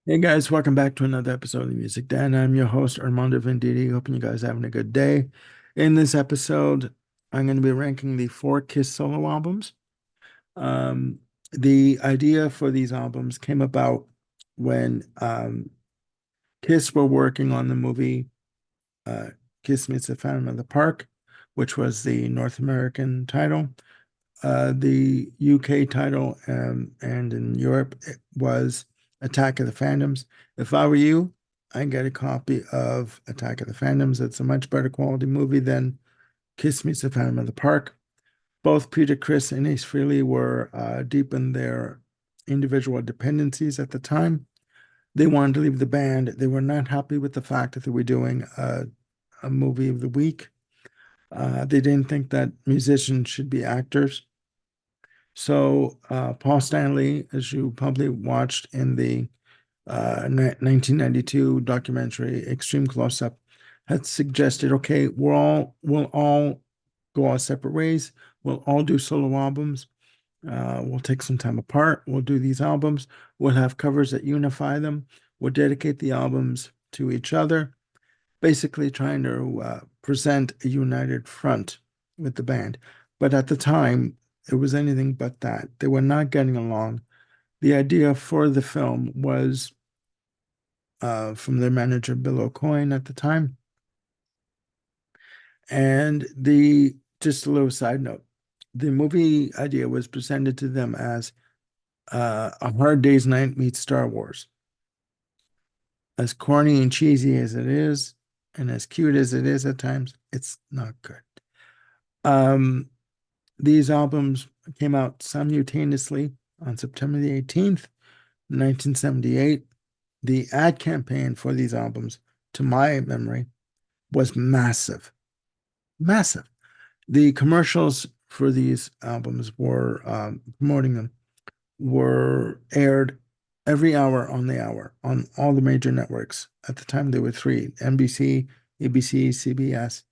Hey guys, welcome back to another episode of Music Dan. I'm your host, Armando Venditti. Hoping you guys are having a good day. In this episode, I'm going to be ranking the four Kiss solo albums. Um, the idea for these albums came about when Kiss were working on the movie uh, Kiss Meets the Phantom of the Park, which was the North American title. The UK title and in Europe it was Attack of the Phantoms. If I were you, I'd get a copy of Attack of the Phantoms. It's a much better quality movie than Kiss Meets the Phantom of the Park. Both Peter Criss and Ace Frehley were deep in their individual dependencies at the time. They wanted to leave the band. They were not happy with the fact that they were doing a movie of the week. They didn't think that musicians should be actors. So Paul Stanley, as you probably watched in the 1992 documentary Extreme Close Up, had suggested, okay, we'll all go our separate ways. We'll all do solo albums. We'll take some time apart. We'll do these albums. We'll have covers that unify them. We'll dedicate the albums to each other, basically trying to present a united front with the band. But at the time, it was anything but that. They were not getting along. The idea for the film was from their manager, Bill O'Coin, at the time. And just a little side note, the movie idea was presented to them as A Hard Day's Night meets Star Wars. As corny and cheesy as it is, and as cute as it is at times, it's not good. Um, these albums came out simultaneously on September the 18th, 1978. The ad campaign for these albums, to my memory, was massive. Massive. The commercials for these albums were promoting them were aired every hour on the hour on all the major networks. At the time, there were three: NBC, ABC, CBS.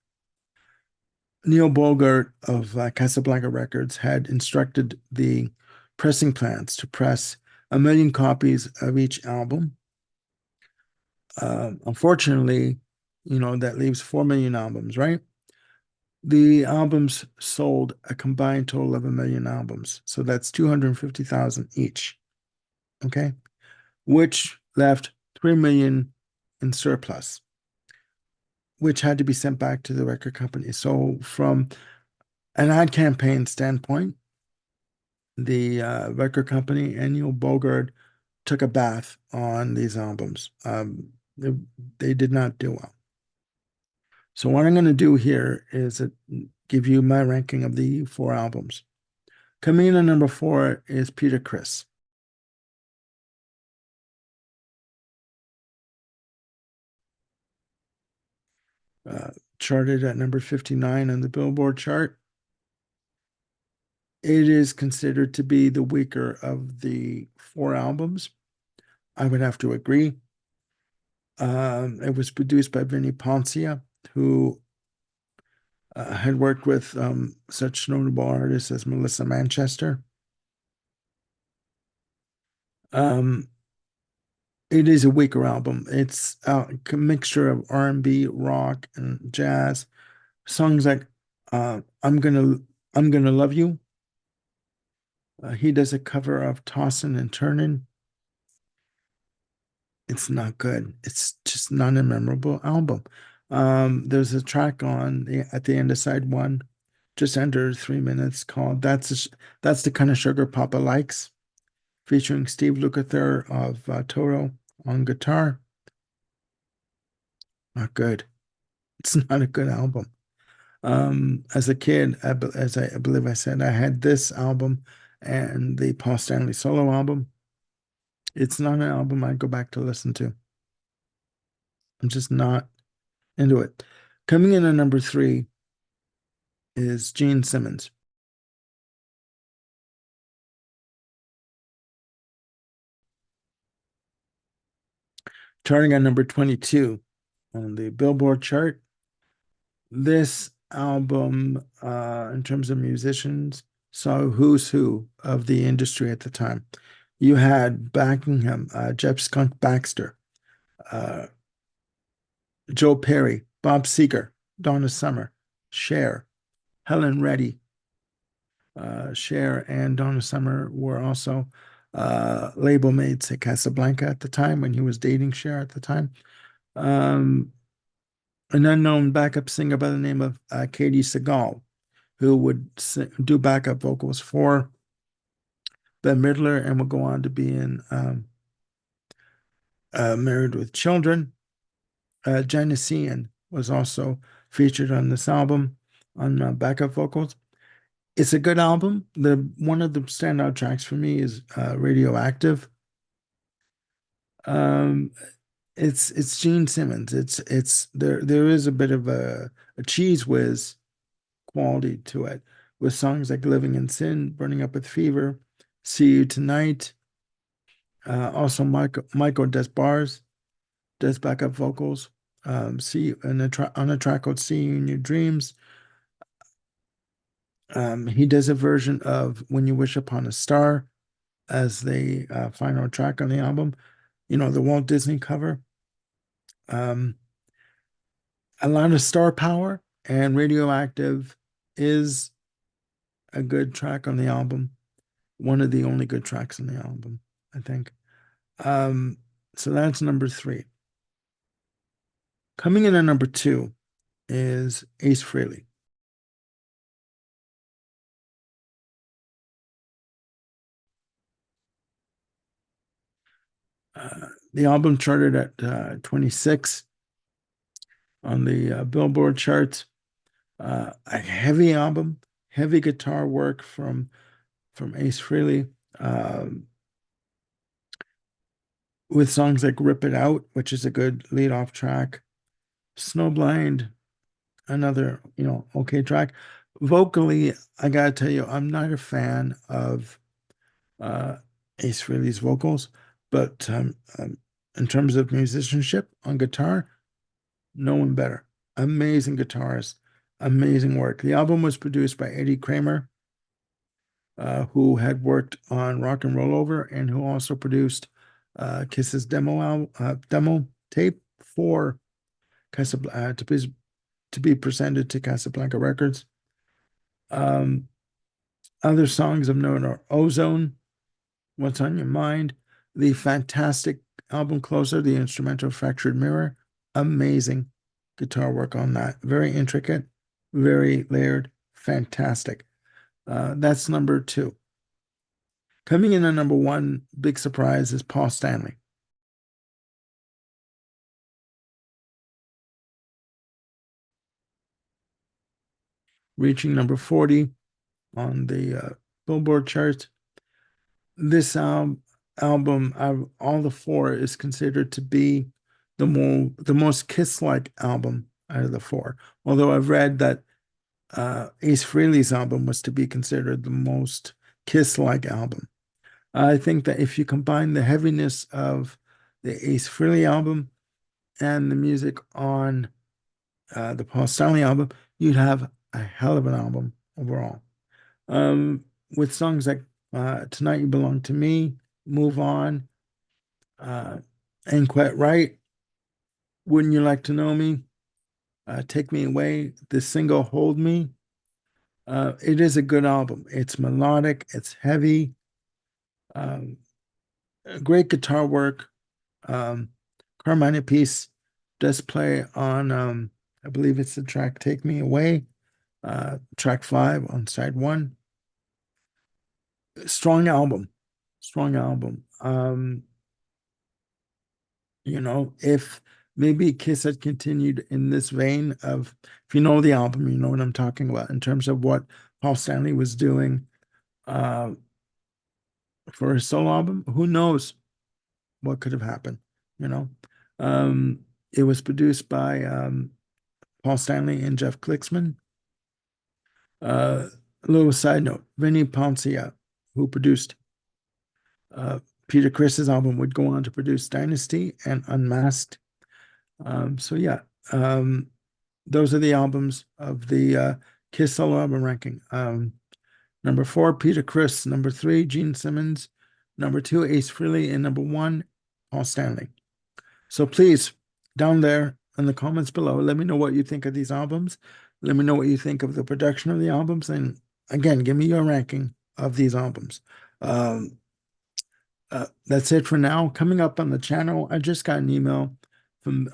Neil Bogart of Casablanca Records had instructed the pressing plants to press 1 million copies of each album. Unfortunately, that leaves 4 million albums, right? The albums sold a combined total of 1 million albums. So that's 250,000 each. Okay. Which left 3 million in surplus, which had to be sent back to the record company. So, from an ad campaign standpoint, the record company and Neil Bogart took a bath on these albums. They did not do well. So what I'm going to do here is give you my ranking of the four albums. Coming in at number 4 is Peter Criss. Uh, Charted at number 59 on the Billboard chart. It is considered to be the weaker of the four albums. I would have to agree. It was produced by Vinnie Poncia, who had worked with such notable artists as Melissa Manchester. Um, it is a weaker album. It's a mixture of R&B, rock, and jazz. Songs like "I'm Gonna Love You." He does a cover of "Tossin' and Turnin'." It's not good. It's just not a memorable album. There's a track at the end of side one, just under 3 minutes, called "That's the Kind of Sugar Papa Likes," featuring Steve Lukather of Toto on guitar. Not good. It's not a good album. As a kid, as I believe I said, I had this album and the Paul Stanley solo album. It's not an album I'd go back to listen to. I'm just not into it. Coming in at number 3 is Gene Simmons. Charting at number 22 on the Billboard chart. This album, in terms of musicians, saw who's who of the industry at the time. You had backing him, Jeff Skunk Baxter, uh, Joe Perry, Bob Seger, Donna Summer, Cher, Helen Reddy. Cher and Donna Summer were also label mates at Casablanca at the time when he was dating Cher at the time. Um, an unknown backup singer by the name of Katie Segal, who would do backup vocals for Bette Midler and would go on to be in Married with Children. Genesene was also featured on this album on backup vocals. It's a good album. The one of the standout tracks for me is Radioactive. Um, it's Gene Simmons. It's there is a bit of a cheese whiz quality to it with songs like Living in Sin, Burning Up with Fever, See You Tonight. Also Michael Des Bars does backup vocals. See on a track called See You in Your Dreams. He does a version of When You Wish Upon a Star as the final track on the album. You know, the Walt Disney cover. Um, a lot of star power, and Radioactive is a good track on the album. One of the only good tracks on the album, I think. Um, so that's number three. Coming in at number two is Ace Frehley. The album charted at 26 on the Billboard charts. A heavy album, heavy guitar work from Ace Frehley, with songs like "Rip It Out," which is a good lead-off track. "Snowblind," another okay track. Vocally, I gotta tell you, I'm not a fan of uh, Ace Frehley's vocals, but in terms of musicianship on guitar, no one better. Amazing guitarist, amazing work. The album was produced by Eddie Kramer, who had worked on Rock and Roll Over and who also produced Kiss's demo tape for Casablanca to be presented to Casablanca Records. Um, Other songs of note are Ozone, What's on Your Mind, the fantastic album closer, the instrumental Fractured Mirror. Amazing guitar work on that. Very intricate, very layered, fantastic. That's number two. Coming in at number one, big surprise, is Paul Stanley. Reaching number 40 on the Billboard charts. This album, out of all the four, is considered to be the most Kiss-like album out of the four. Although I've read that Ace Frehley's album was to be considered the most Kiss-like album. I think that if you combine the heaviness of the Ace Frehley album and the music on the Paul Stanley album, you'd have a hell of an album overall. Um, with songs like Tonight You Belong to Me, Move On, uh, Ain't Quite Right, Wouldn't You Like to Know Me, Take Me Away, the single Hold Me. It is a good album. It's melodic, it's heavy, um, great guitar work. Um, Carmine Appice does play on, I believe it's the track Take Me Away, track 5 on side 1. Strong album, strong album. If maybe Kiss had continued in this vein of, if you know the album, you know what I'm talking about in terms of what Paul Stanley was doing uh, for his solo album, who knows what could have happened, you know? Um, it was produced by Paul Stanley and Jeff Klicksman. A little side note, Vinnie Poncia, who produced uh, Peter Criss's album, would go on to produce Dynasty and Unmasked. So yeah, those are the albums of the Kiss solo album ranking. Number 4, Peter Criss. Number 3, Gene Simmons. number 2, Ace Frehley, and number 1, Paul Stanley. So please, down there in the comments below, let me know what you think of these albums. Let me know what you think of the production of the albums. And again, give me your ranking of these albums. That's it for now. Coming up on the channel, I just got an email from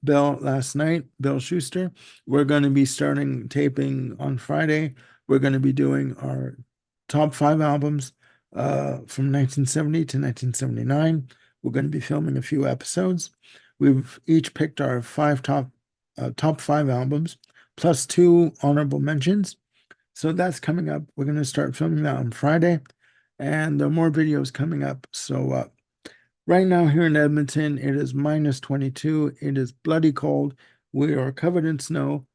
Bill last night, Bill Schuster. We're going to be starting taping on Friday. We're going to be doing our top 5 albums from 1970 to 1979. We're going to be filming a few episodes. We've each picked our top 5 albums, plus 2 honorable mentions. So that's coming up. We're going to start filming that on Friday, and there are more videos coming up. So right now here in Edmonton, it is minus 22. It is bloody cold. We are covered in snow.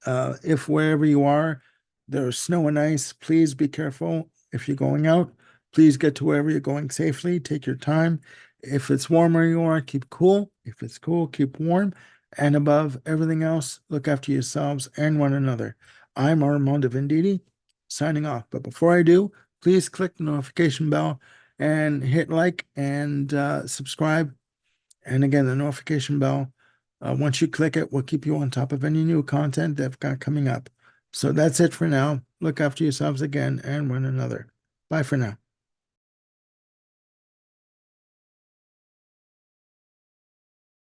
If wherever you are, there's snow and ice, please be careful. If you're going out, please get to wherever you're going safely. Take your time. If it's warm where you are, keep cool. If it's cool, keep warm. And above everything else, look after yourselves and one another. I'm Armando Venditti, signing off. But before I do, please click the notification bell and hit like and subscribe. And again, the notification bell, once you click it, will keep you on top of any new content that I've got coming up. So that's it for now. Look after yourselves again and one another. Bye for now.